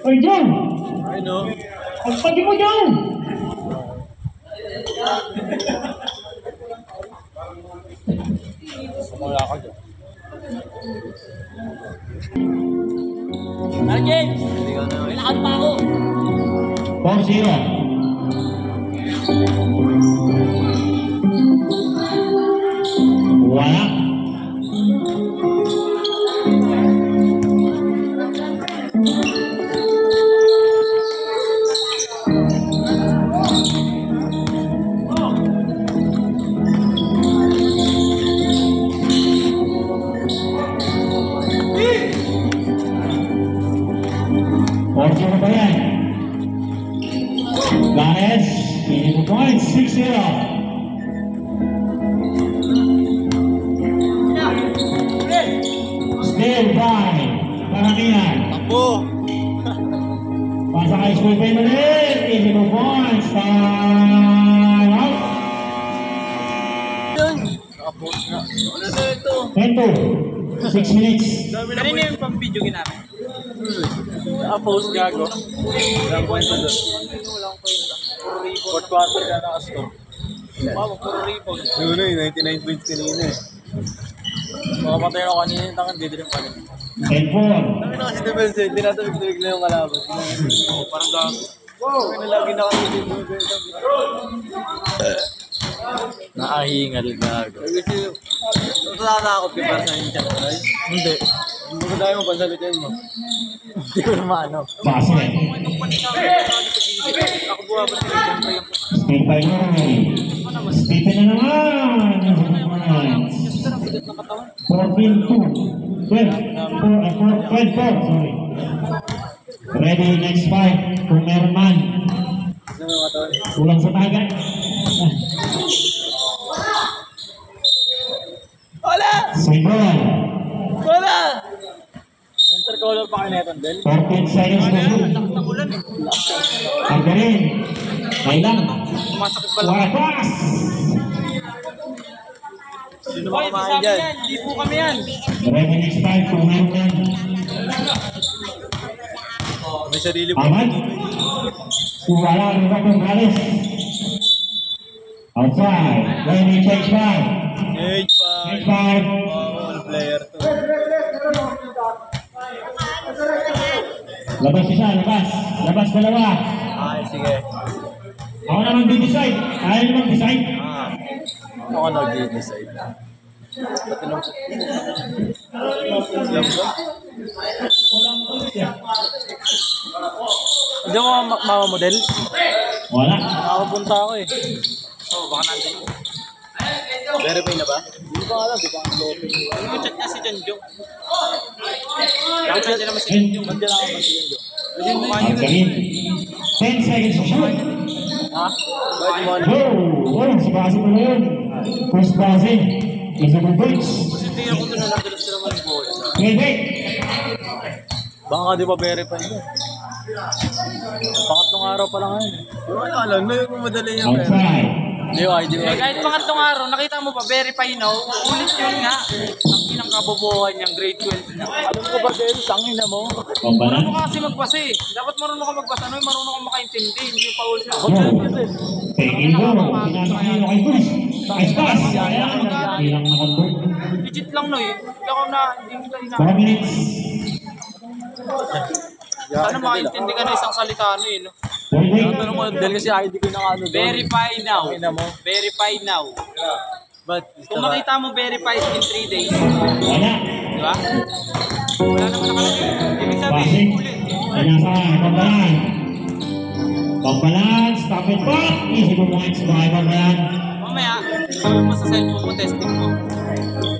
Oy, John! I know. Pagpati mo, John! Wala ka dyan. James! May lakad pa ako! 4-0. Wala. Orso na ba yan? Ganes, pinito points, 6-0. Still by Karamihan. Takbo! Pasa kay School Pen ulit, pinito points, time out. Nakapost na. Ano na ito? 10-2, 6 minutes. Kanina yung pang-video ginamit. Nakapost gago. Walang kwento doon. Walang kwenta. Puro ribon. Fourth quarter ka nakastop. Wow, puro ribon. Yun na yung 99 points kanina eh. Makapatay ako kanina yung tangan, didilim pa rin. 10-4. Sabi na kasi defense eh, hindi natawig-tawig na yung kalaban. Oo, parang gago. Wow! Kaya lagi nakatawig. Nakahingal gago. Kasi, natatakot ka para sa yung chat, right? Hindi. Hindi ko tayo mapansalitin mo. Hindi ko naman ano. Base. Itong panitang ako buha ba sila siyempre yung Speed by Noy. Speed na naman. bigat ng katawan. 14-2. 12-4. Sorry. Ready, next fight. Kung meron man. Ano yung katawan? Kulang sa taga. Wala! Single. Wala! Center color pa kayo neton, Del? 14 seconds to shoot. Lakas ng ulan eh. Pagdarin. Kailang. Sumasakit ba lang? Wapas. Sino Hoy, ba kumain sabi dyan? yan, hindi po kami yan. Ready, next fight. Kung meron man. May sarili po. Aman. Wala. Roberto Morales. Outside. Ready, change five. Change Change 5. five. All player to. Labas isa, labas. Labas dalawa. Ay, sige. Ako naman di-decide. Ayaw naman decide. Ako nag-decide. Pati nung... Alam ko? Hindi mo mamamodel? Wala. Nakapunta ako eh. Oo, baka nandun. Verify na ba? Hindi ko alam, di ba ang lobby? Hindi ko chat niya si John Jong. Nakachat niya naman si John Jong. Ba't yan ako magsigil ko? Pagdarin. 10 seconds to shoot. Ha? Bakit mo ano? Go! Oh, si Basi mo na yun. First Basi. Isabel Birds. Kasi hindi ako doon naladalas sila mag-ball. Wait. Baka di ba verify mo? Pangatlong araw pa lang ngayon. Wala alam, may madali niya pero. Outside. Di ba, di ba? Kahit pangatlong araw, nakita mo ba, verify now, ulit yun nga. Ang inang kabobohan niyang grade 12 na. Alam ko ba dahil tangin na mo? Pambala. Marunong ka kasi magbasa eh. Dapat marunong ka magbasa. Ano yung marunong ka makaintindi, hindi yung paul siya. Ako dyan kasi. Taking go. Pinasakino kay Bruce. Nice pass. Ilang na-convert. Legit lang no eh. Hindi ako na, hindi kita 4 minutes. Sana makaintindi ka na isang salita ano eh. No? Wait. Tanong mo, dahil kasi ID ko na ano doon. Verify now. Tangin na mo. Verify now. But, Kung makita mo verified in 3 days, Wala. di ba? Wala naman nakalagay. Ibig Basi. sabihin, ulit. Pinasakay. Pambalan. Pambalan. Stop it back. Easy points by Pambalan. Mamaya, sabi mo sa cellphone mo, testing mo.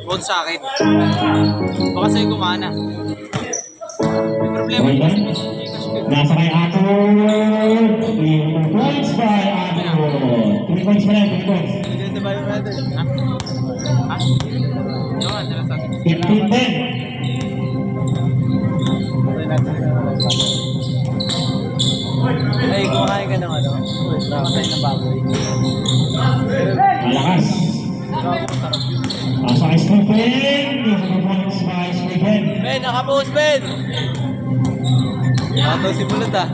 Huwag sa akin. Baka sa'yo gumana. May problema Okay, din kasi ba? may Gcash ko. Nasa kay Ato. 3 points by Ato. 3 points pa rin. 3 points. Hindi na ba yung brother? Ha? Ha? Ano nga, sinasabi ko. 15-10. Ay, kumakain ka ng ano? Namatay na baboy. Malakas. Sarap yun. Sa Stephen, these are the points by Stephen. Ben, nakapost, Ben! Ato si Bulot ah.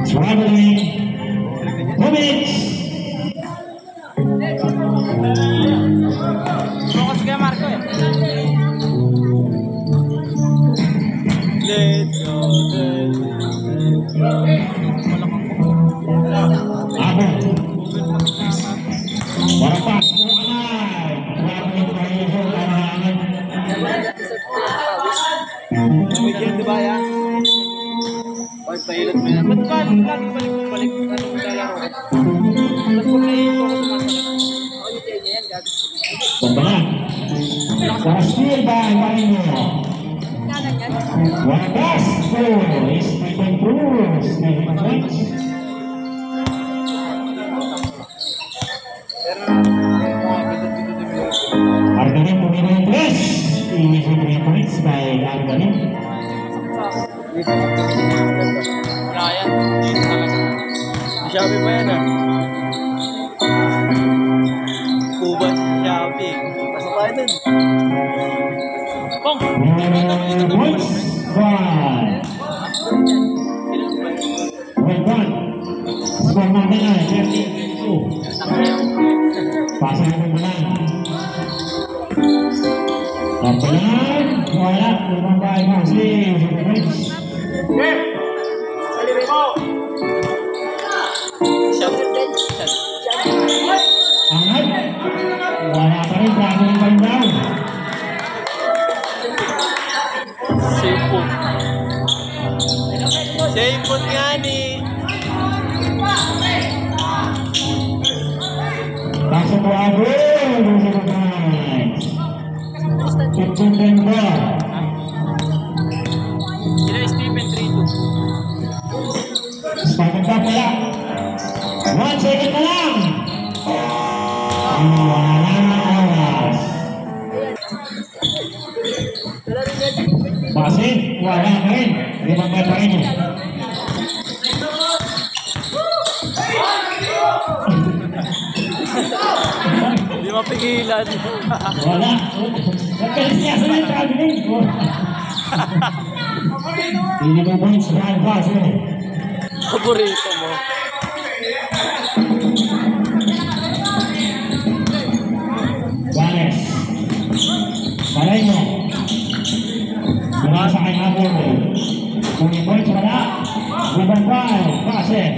Traveling 2 minutes. Focus kaya Marco eh. Let's go, let's go. Ako. Para pa. Traveling tayo sa karangan. Bigyan, di ba yan? Oy, pahilot mo yan. Ba't ba lagi balik ano lalaro? Ba't kung nai-focus mo sa Pembelah. Para steal by Marino. One pass. Is Stephen Cruz. Stephen Cruz. Arganin pumili ng press. Easy 3 points by Arganin. wala yan. Dito talaga. Shopee pa yan ah. Kuban, Shopee. Pasok tayo dun. Pong! Points by Redwan. Score natin ay 32. Pasang natin lang. Pembelah. Wala. Limang by Marcy. Points. Shopee. Angat. Wala pa rin. Traveling pa rin down. Sipon. Sipon nga ni. Pasok po ako. Those are the points. 15-10 ball. Sila Stephen 3-2. Start and top wala. 1 second na lang. Wala na oras. Basin, wala pa rin. Limang bay pa rin. Hindi mapigilan. Wala. Nagkalis niya sa mga traveling. Hindi mo points na ang basin. Paborito mo. Vanes. Balay mo. Mula sa kay Abor. Kung yung points wala. Limang bay. Basin.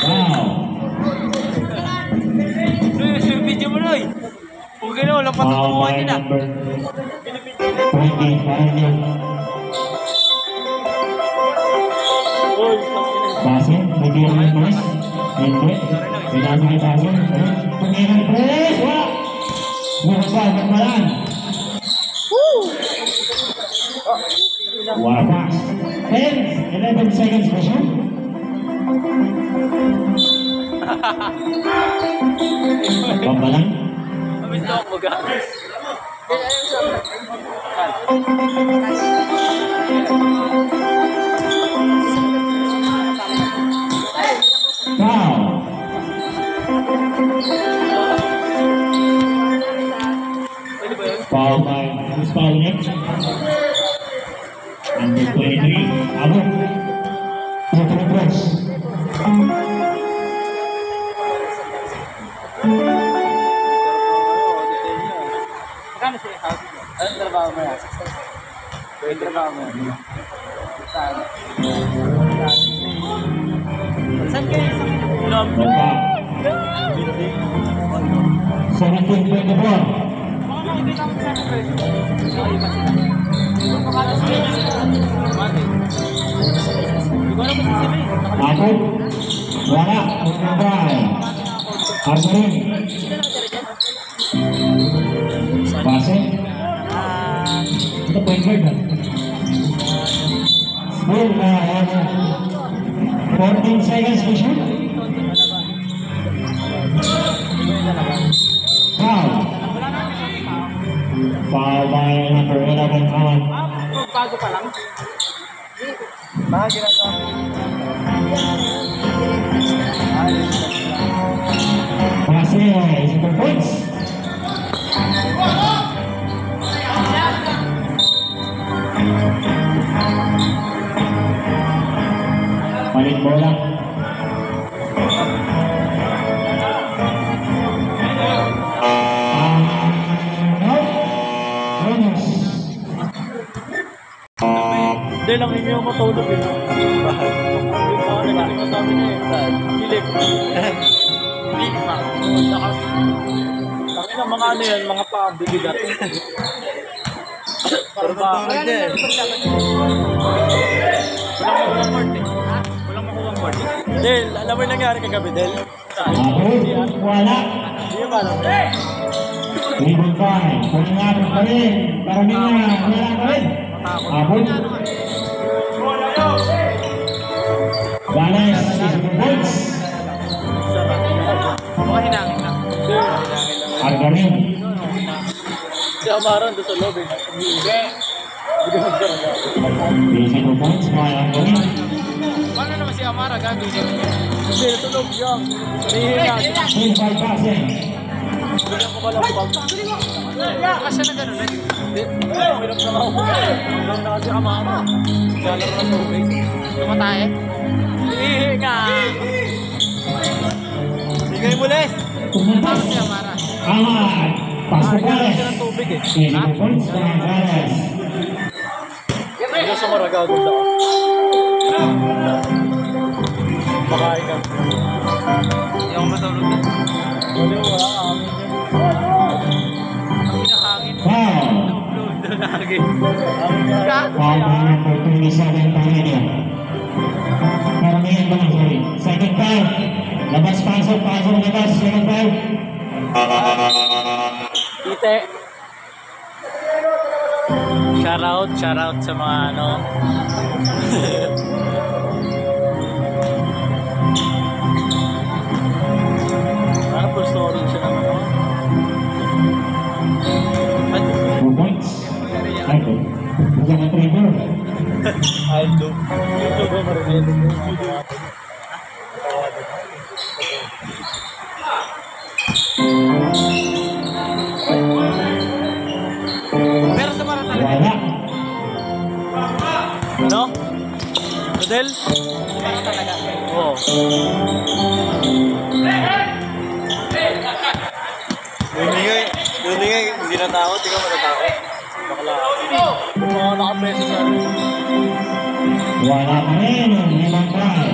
Wow. Yung video mo Noy. Huwag ka na, walang patutungan By nila. number 20. Parang yun. Basin. May biro ng press. Hindi. Pinasa kay Basin. Pangyayon press. Wala. Bukas magmalan. Wala pass. 10, 11 seconds pa siya. Pambalan. Mamiss na ako mag Foul. Pwede ba yun? Foul by who's fouling it? Number 23. Abo. Second press. Magkano siya yung house? Anong trabaho mo yan? Anong trabaho mo yan? Saan? Saan kayo sa Lom? No foul. 17-24. Baka makikita mo sa first. So, iba sila. Makakala sa Vegas sila. Mati. Hindi ko alam kung sila eh. Abo. Wala. Magkabay. Arganin. Basin. Ito point guard na. Still na 14 seconds to shoot. Foul. Foul by number 11 on. Bago pa lang. Baka ginagawa mo. Pase, 7 points. Balik bola. Bonus. Hindi lang hindi ako matulog eh. Bakit? Yung mga nagkakita sa amin eh. Silip. Lima. Taki na mga ano yan, mga pabibigat. Pero bakit eh. Walang makuha board eh. Ha? Walang makuha board eh. Del, alam mo yung nangyari kagabi, Del? Abot, wala. Hindi ba alam? Rebound time. Pangingapit pa rin. Karamihan, wala pa rin. Abot. Ganes, 7 points. Baka hinangin lang. Argarin. Si Amaran doon sa loob eh. Hindi ko magdaraga. 7 points, mga Argarin. Paano naman si Amara gagawin? Hindi, natulog siya. Nahihinga. 25 passing. Bigyan ko pala ang bag. Kasi na gano'n lang. Hindi, hirap na ako. Hanggang na kasi Amara. Galaro ng tubig. Tumatae? Hihinga. Hingay mo, Les. Paano si Amara? Aman. Pasok Galaro Ganes. siya ng tubig eh. 7 points, mga Ganes. Hanggang sa maragagod ako. Makain ka. Hindi ako matulog na. Wala, wala kami. Ang hinahangin. Foul. Doon lagi. Foul by number 27, Panganyo. Karamihan ba lang, sorry. Second foul. Labas, pasok, labas. Second foul. Ite. Shout out sa mga ano. Ano full story siya naman ako? 2 points. Ito. Bukan ang trigger. Aldo. YouTube ba marinig? Pero sa para talaga. Wala. Ano? Model? Para talaga. Oo. Yung ingay, hindi natakot, hindi ka matatakot. Bakla. Yung mga nakapreso sa ano. Wala pa rin. Limang try.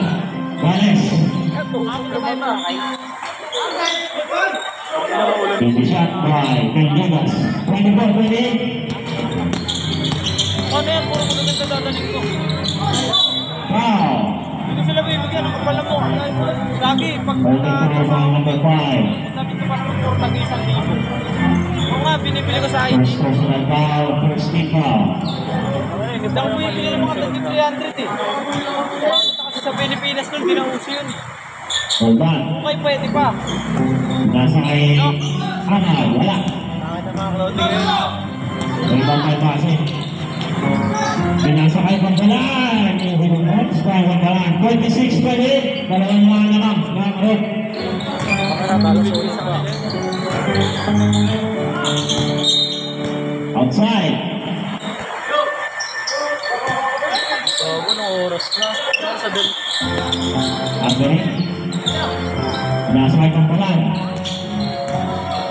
Ganes. Eto, ako naman na. Baby shot by Pendegas. 24-28. Ano yan? Puro mo na dadaling ko. Foul. Hindi sila bibigyan ng kapala mo. Lagi, pag Holding foul by number 5. sabi ko pa ng puro lagi 1,000. Oo nga, binibili ko sa ID. First personal foul. First team foul. Hindi ako bumibili ng mga 300 eh. Pumunta kasi sa Pilipinas nun, ginauso yun eh. Hold on. Okay, pwede pa. Nasa kay Ana. Wala. Nakita mga clothing yun. Rebound by passing. Pinasa kay Pangkalan. Yung points by Pangkalan. 26-28. Dalawang mga naman. Nakakot. Baka natalo sa isa ka. Outside. So, anong oras na? Ano sa del? Argarin. Pinasa kay Pangkalan.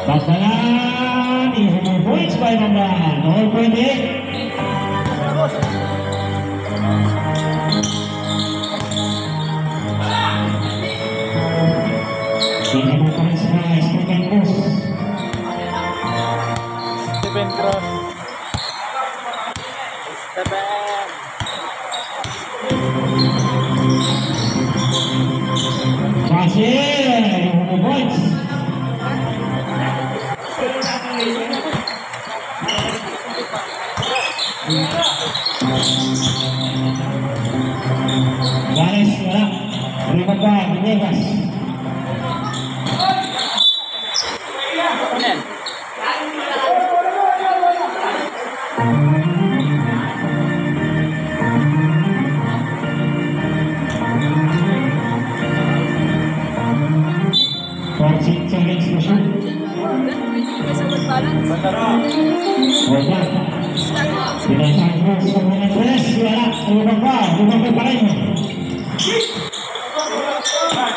Pangkalan. Yung points by Pangkalan. All 28. Pinipong pa rin sa Stephen Cruz. Stephen Cross. Stephen! Kasi, yung points. Ganes, wala. Rebound by Venegas. Ano yan? Wala. Pinasang Cruz sa mga tres. Wala. Lumang pa rin.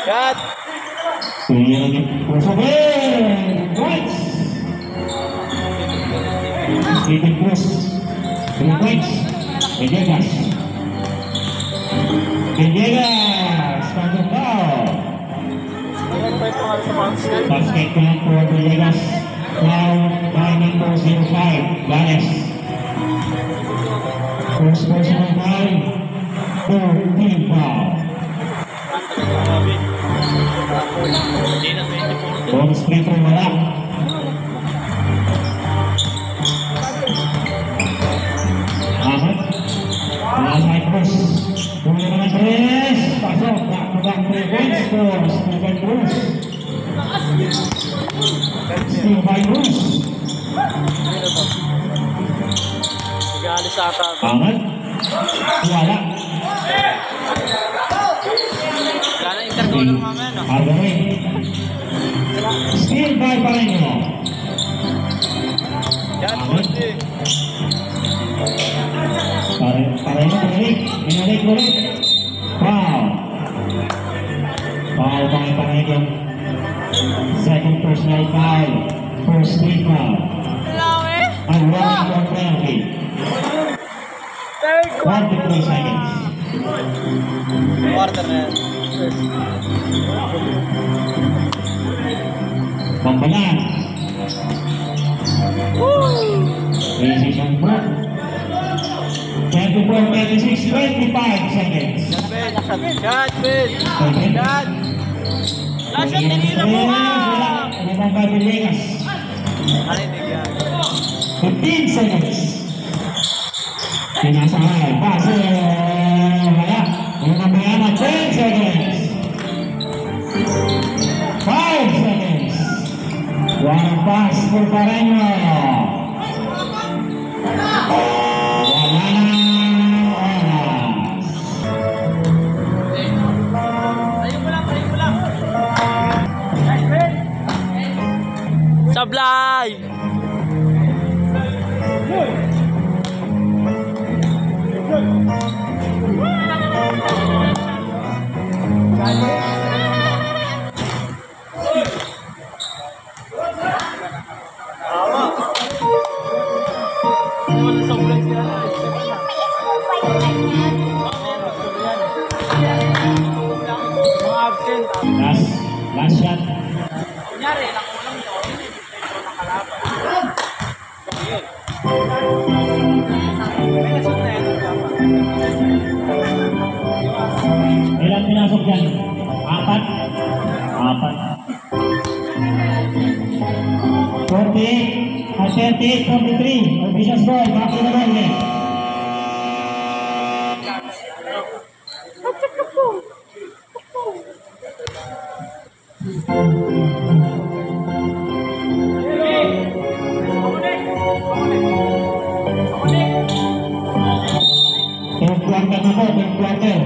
Cut! Pinasang Cruz sa points. Stephen Cruz. 3 points. Villegas. Pagod daw. Basket point for Villegas. Now, by number 05, Lanes. First personal foul, 13 foul. Bonus free throw wala. Ahad. Wala sa Cruz. Tunggu naman tres. Pasok. Back-to-back 3 points for Stephen Cruz. Steve by Cruz. Nag-aalis ata. Ahad. Wala. Wala na intercom ng mamaya, no? Agarin. Steve by Pareño. Yan, Bondi. Pareño balik. Binalik ulit. Foul. Foul by Pareño. Second personal foul. First team foul. Ang running on penalty. 43 seconds. Quarter na yan. Pambalan. Precision block. 24, 26, 25 seconds. Cut, Ben! Cut! Last shot, tinira mo ka! Ano bang ba Villegas? Narinig yan. 15 seconds. Pinasakay. Pase. Wala. Ano bang bayama? 10 seconds. 5 seconds. One pass for Pareño. Wala na oras. Sablay! Last shot. Ilan pinasok dyan? 4? 38, 43. Officials ball. Back to the ball game. Third quarter na po, third quarter.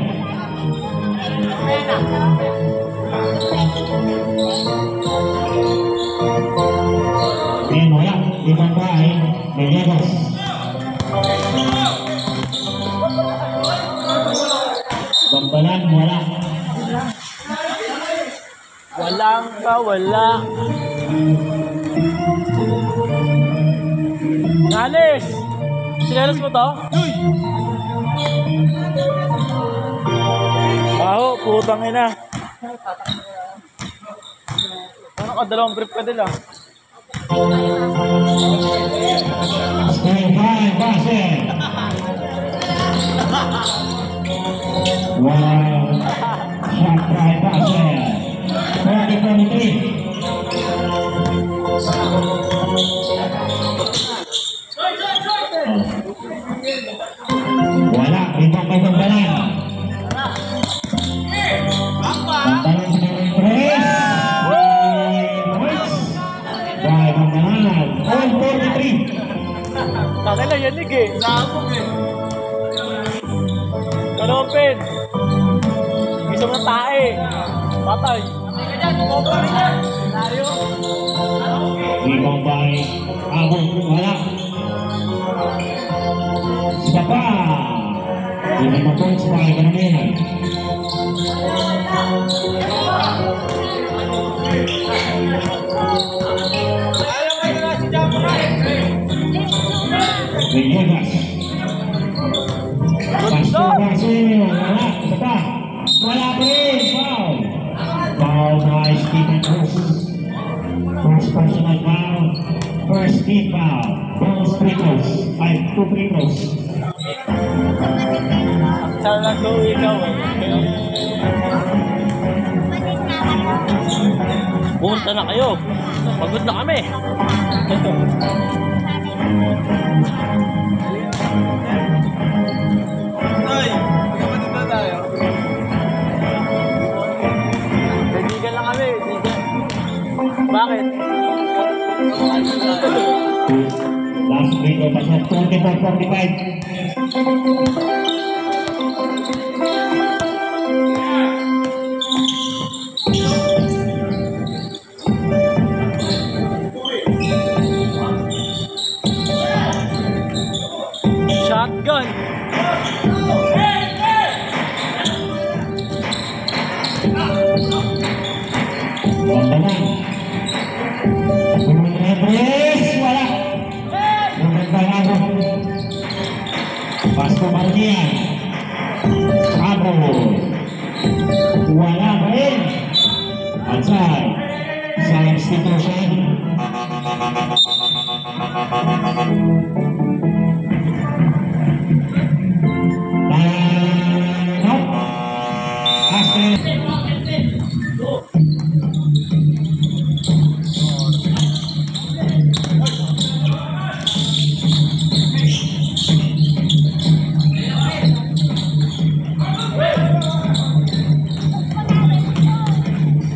Ayan, wala. Ibang bahay, Villegas. Bambalan, wala. Walang wala. Alis! Sinelas mo to? Baho, putang ina. Ano ka, dalawang brief ka nila? Stay by, Basel. Wow. Shot by Basel. 40-23. Wala, ibang may Bambalan. Bambalan sa mga tres. Points by Bambalan. All 43. Takay lang yanig eh. Nakapog eh. Kanopen. Gusto mo ng tae. Patay. Rebound by Abon. Wala. Isa pa. 5 points by Ganamena. Vegas. Pasto Basil. Wala. Isa pa. Wala pa rin. Foul. Foul by Stephen Cruz. First personal foul. First team foul. Bonus free throws. 2 free throws. Sana ko ikaw eh. Punta na kayo. Pagod na kami. Ay, magkapatid na tayo. Kaibigan lang kami. Kaibigan. Bakit? Last free throw pa sa 24-45. Shotgun. Bantanan. Menendez, wala. Menendez. Pasto Marnian. Abo. Wala pa rin. Outside. Substitution. Nope. Aspen.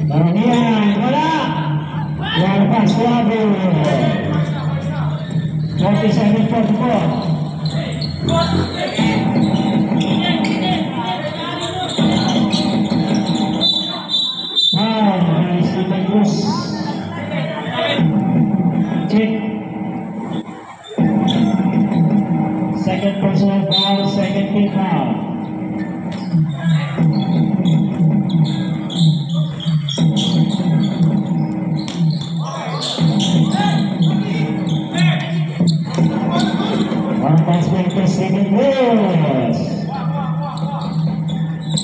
Marnian, wala. Wala pa, Suabo. 47-44. Second personal foul, second team foul. One pass back to second base.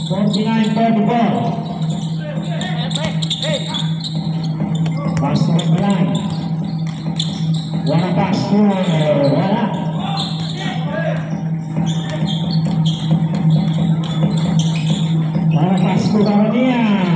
49-34. Pass to the line. One pass to wala. One pass to Baronian.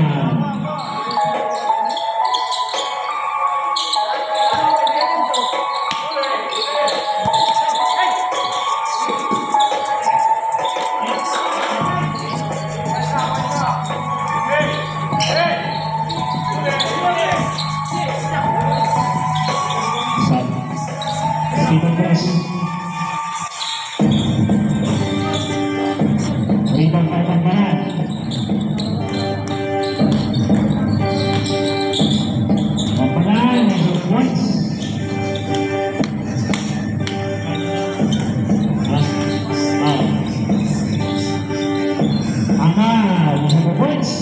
Stephen Cruz. Rebound by Bantanan. Bantanan measures points. Angal measures points.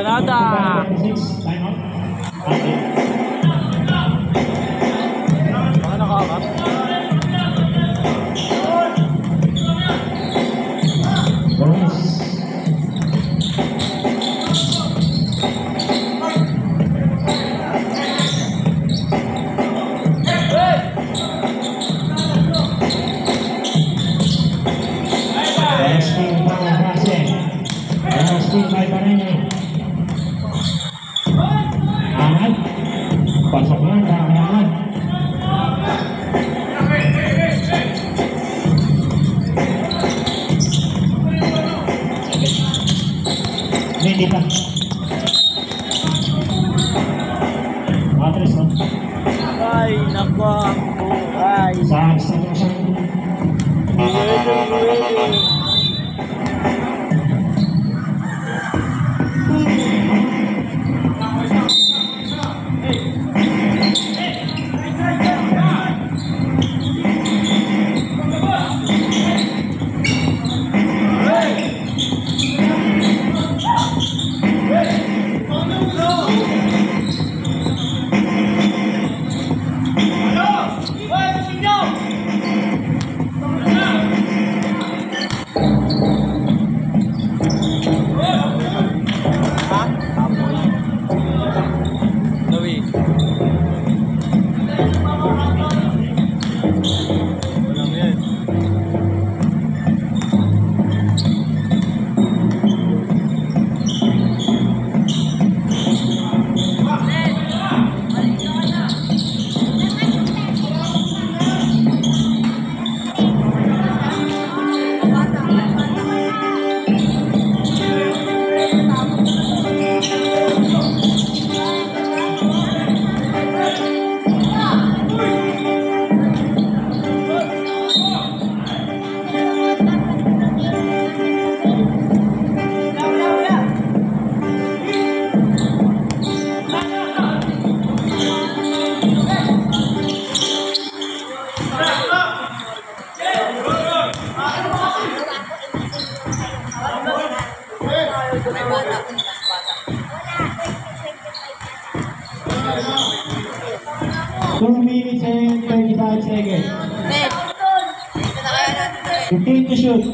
Granada. 26, time out. Okay. Baka nakakat. Bonus. Last team by Basil. Last team by Baronian. Angat. Pasok lang, angat. Substitution. Louie. Walang yan. Two minutes and 35 seconds. 15 to shoot.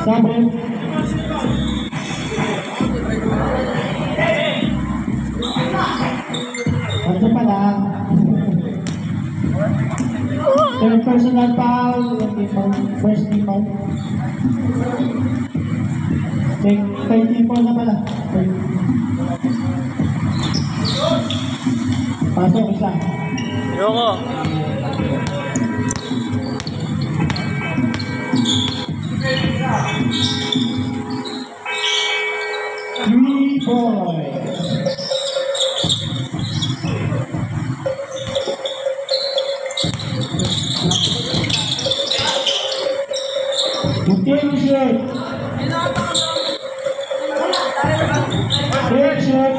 Sabi. Ano pala? Third personal foul, first team foul. Third team foul na pala. Pasok isa. Ayoko. Three boys. Continue shot. Great shot.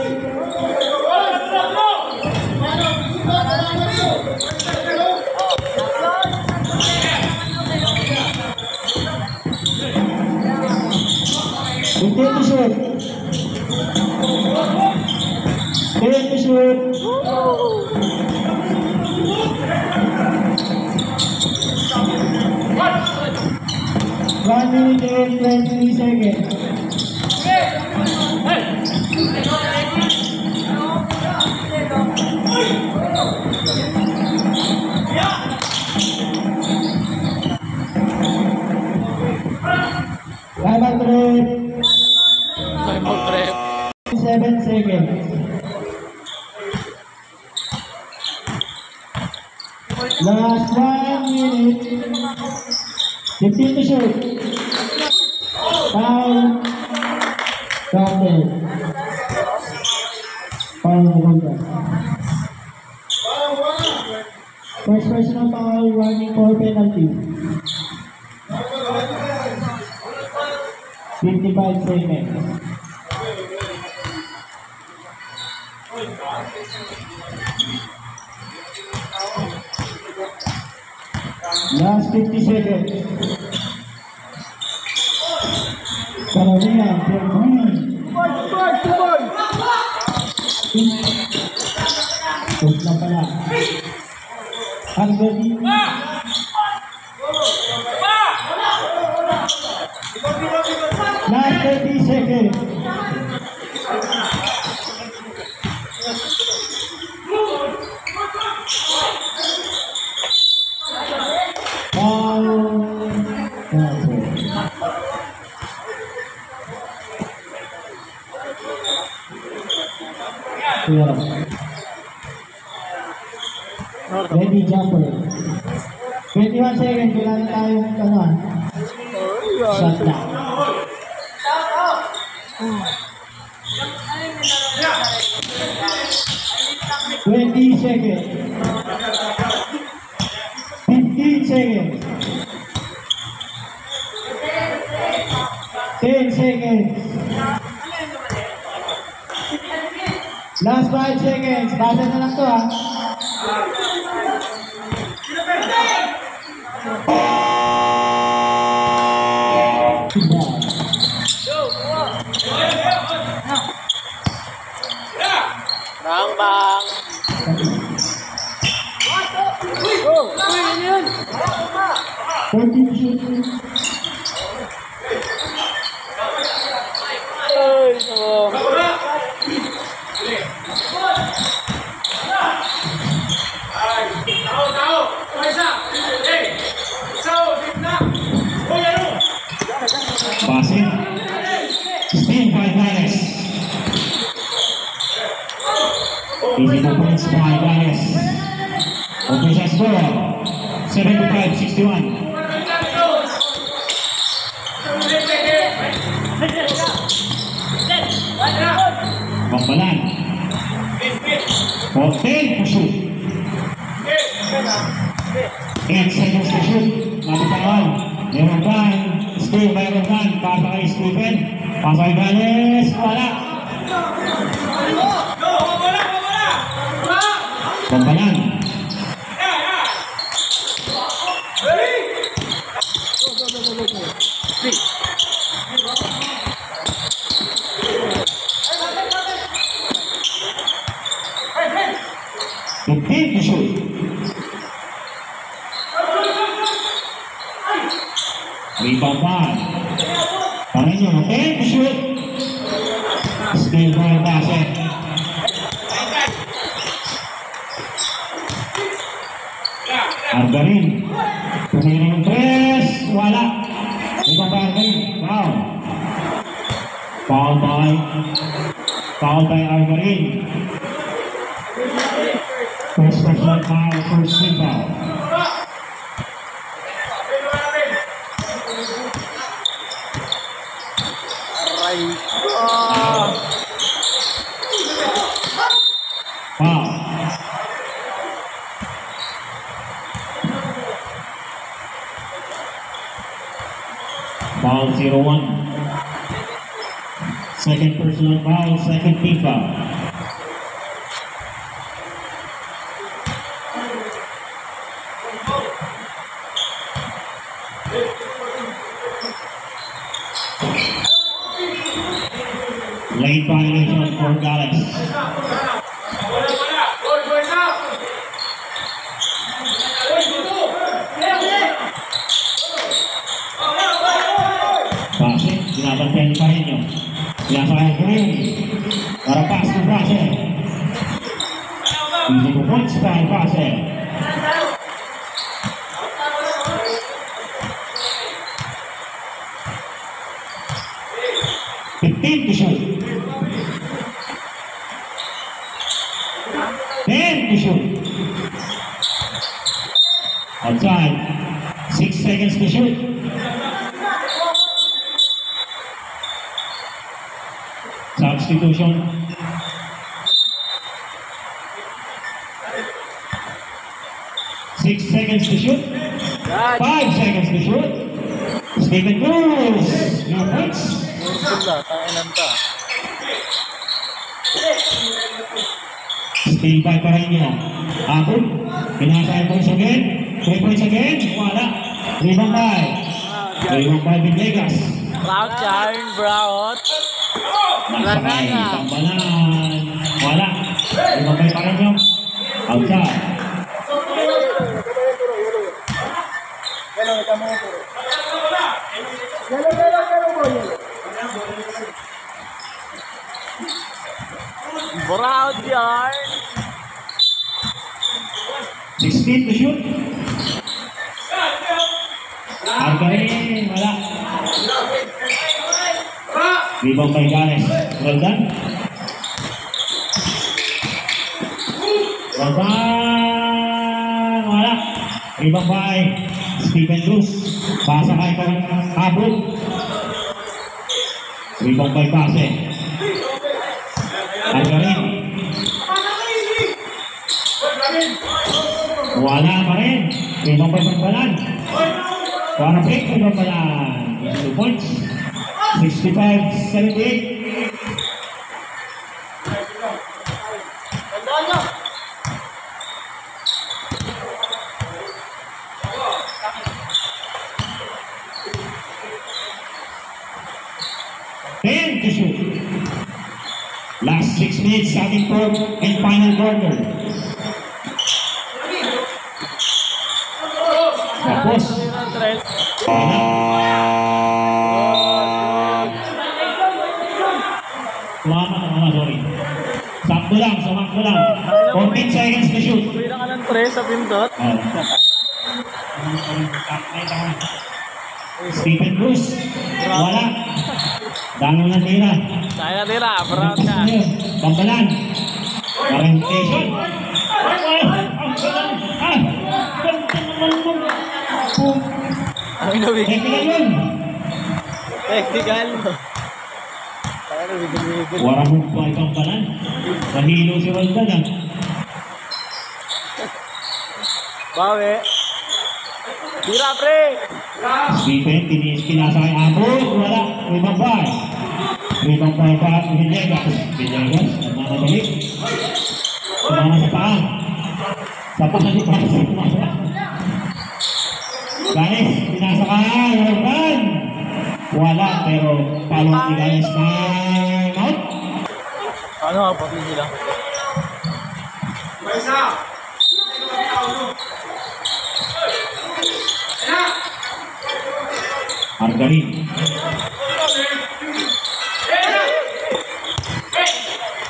Continue shot. Continue shot. 1 minute and 23 seconds. Timeout trip. Timeout trip. 7 seconds. Last 1 minute. 15 to shoot. Foul. Counted. Foul Buruga. First personal foul, warning for penalty. 55 seconds. Last 50 seconds. Carolina, for green. Push na pala. Hanggang last 30 seconds. North Ready, jumper. 21 seconds, wala na tayong kanuan. Shot down. Twenty seconds. 15 seconds. 10 seconds. Last 5 seconds. Basa na lang to ha. Bang, bang. Oh, yun yun. 14 shoot. Ay, so. Passing. Spin by Gales. Easy to points by Gales. Official score 75-61. Pambalan. 14 to shoot. 10 seconds to shoot. Matitawan. Meron Steve, mayroon pasa kay Stephen. Pasa kay Gales. Wala. Pambalan. Repeat the shoot. Rebound by Pareño. Repeat the shoot. Still by Bassett. Argarin. Pumili ng tres. Wala. Rebound by Argarin. Foul. Foul by Argarin. First personal foul, first team foul. Foul. Foul 0-1. Second personal foul, second team foul. Late violation for Gales. Passing, binabantayan pa rin yun. Pinasakay Green. Para pass to Bassett. Easy to points by Bassett. To shoot. 10 to shoot. Outside. 6 seconds to shoot. Substitution. 6 seconds to shoot. 5 seconds to shoot. Stephen Cruz. No points. Still by Pareño. Abot. Pinasay points again. 3 points again. Wala. Rebound by Villegas. Round turn, bro. Nasakay. Pambalan. Wala. Rebound by Pareño. Outside. Brown yard. 16 to shoot. Argarin, wala. Rebound by Gales. Well done. Well done. Rebound by Stephen Cruz. Pasa kay Abot. Rebound by Pase. Algarin. Wala pa rin. Rebound by Pagbalan. Para break by Pagbalan. 2 points. 65-78. To shoot. Last 6 minutes sa ating fourth and final quarter. Tapos. Sorry. Sakto lang, sumakto lang. 14 seconds to shoot. Pira ka ng 3 sa pindot. Stephen Cruz. Wala. Dami mo ng tira. Tayo na tira, proud ka. Pambalan. Orientation. Ang inawig. Technical yun. Technical. Warang mo pa itong Pambalan. Nahilo si Waldan ah. Bawi. Tira, pre. Stephen, pinasa kay Abot. Wala. Rebound by. Rebound by Villegas. Villegas. Nagmamadali. Sumama sa paa. Sa paa ni Pasa. Ganes, pinasa kay Waldan. Wala. Pero follow ni Ganes na out. Ano nga, pati sila. Argarin.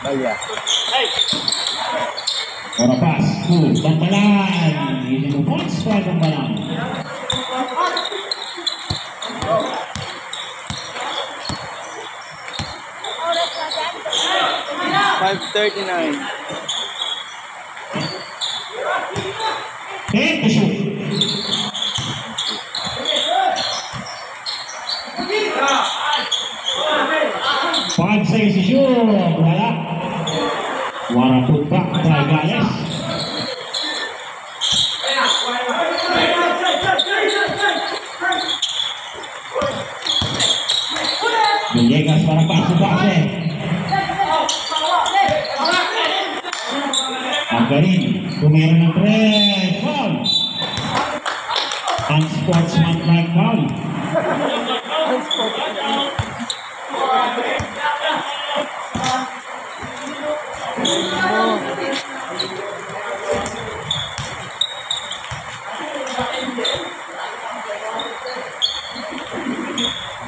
Baya. Orapas. Pambalan. Hindi mo points pa Pambalan. $5.39. 10 to shoot. Five seconds to shoot. Wala. Warang putbak by Gales. Villegas para paso-pase. Agarin, tumira ng 3. Foul. Unsportsmanlike foul.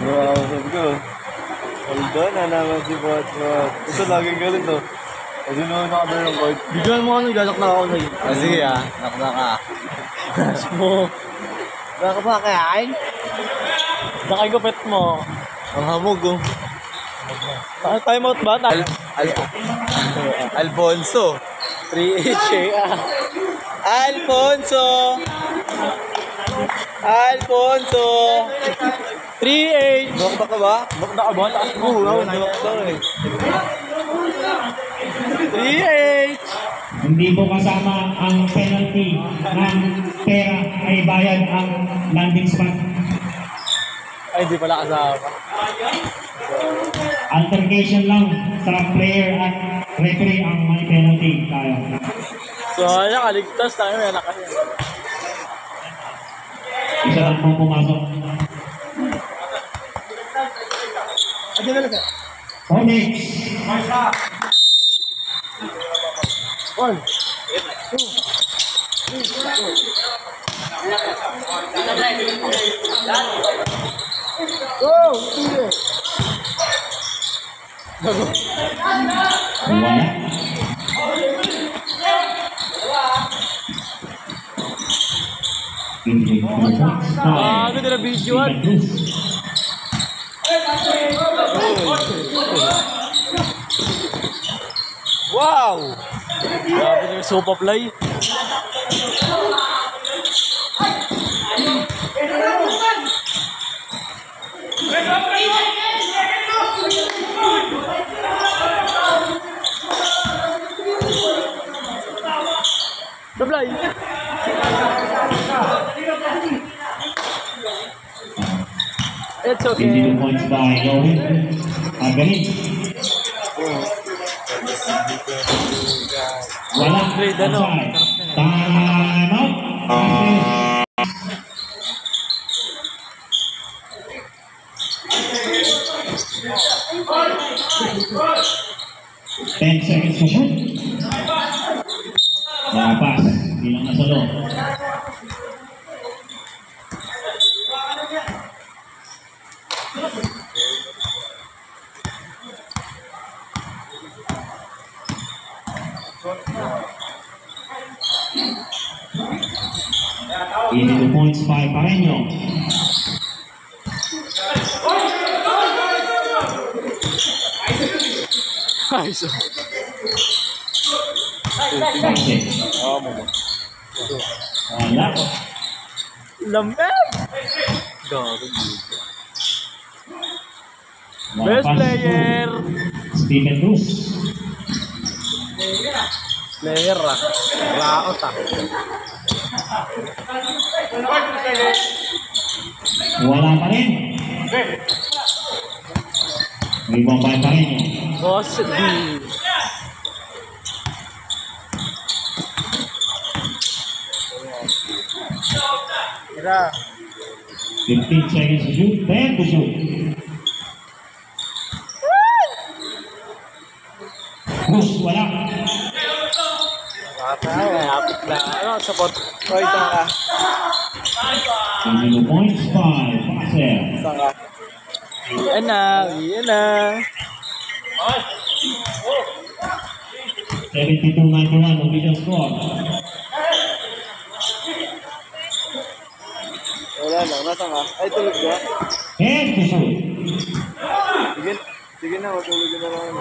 Bro, sabi ko. Hold on, naman si Botbot. Ito laging ganun to. Kasi naman nakabar ng card. Bigyan mo ano, ganak na ako sa'yo. Sige nakna ka. Gas mo. Baka ba kayain? Sakay ko pet mo. Ang hamog oh. Time out ba? Alfonso. 3H Alfonso. 3H. Bakta ka ba? Bakta ka ba? Taas mo. Bakta eh. 3H. Hindi po kasama ang penalty ng pera ay bayad ang landing spot. Ay, di pala kasama. Altercation lang sa player at referee ang may penalty tayo. So, ayan, kaligtas tayo. May anak kasi. Isa lang po pumasok. Onyx. One. Go! Wala. Ganda na videoan. Wow! Grabe na yung sopa play. It's Easy okay. 2 points by Lorin. Agarin. Wala. Grade, ano? Outside. Time out. Ten seconds to shoot. Pass. Bilang nasa loob. Easy 2 points by Pareño. Nice. Pase. Wala. Lambat! Gago. Wala Best pass. player! Steven Cruz. Player ah. Raot ah. Wala pa rin. Rebound by Pareño. Boss D. Tira. 15 seconds to shoot. 10 to shoot. Cruz, wala. Hapit na. Ano, support. Hoy, saan ka? Easy 2 points by Passer. Saan ka? Iyan na. Iyan na. 72-91 official score. Wala lang, nasaan ka? Ay, tulog ka? 10 to shoot. Sige, sige na, matulog na lang.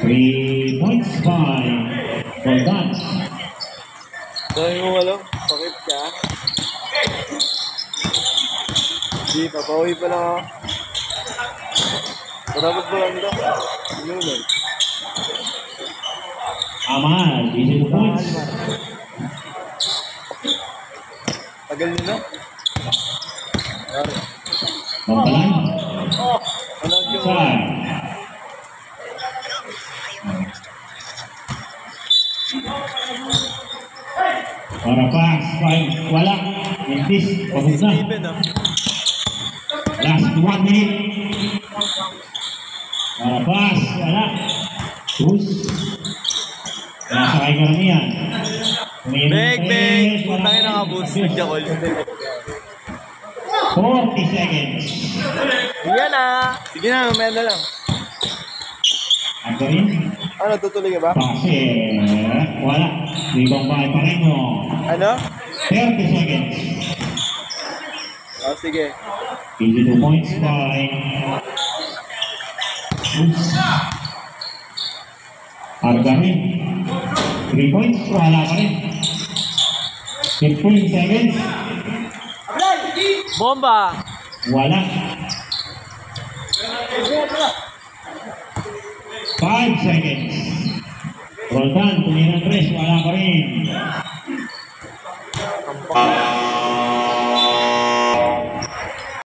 3 points by Roldan. Dahil mo walang, pakit ka. Hindi, papawi pa lang ako. Patapos ba lang ito? Ano na? Amal, easy 2 points. Tagal nila? Magpalan. Ano ang yung Side. Para pass, wala. Intis, pagod na. Steven ah. Last 1 minute. Para pass, wala. Cruz. Nasa kay karamihan. Big. Putangin na ka, boost. Nagjakol. 40 seconds. Iyan na. Sige na, mamaya na lang. Agarin. Ano, tutuloy ka ba? Pase. Wala. Rebound by Pareño. Ano? 30 seconds. Oh, sige. Easy 2 points by Agarin. 3 points. Wala pa rin. 15 seconds. Bomba. Wala. 5 seconds. Roldan, tumira 3. Wala pa rin.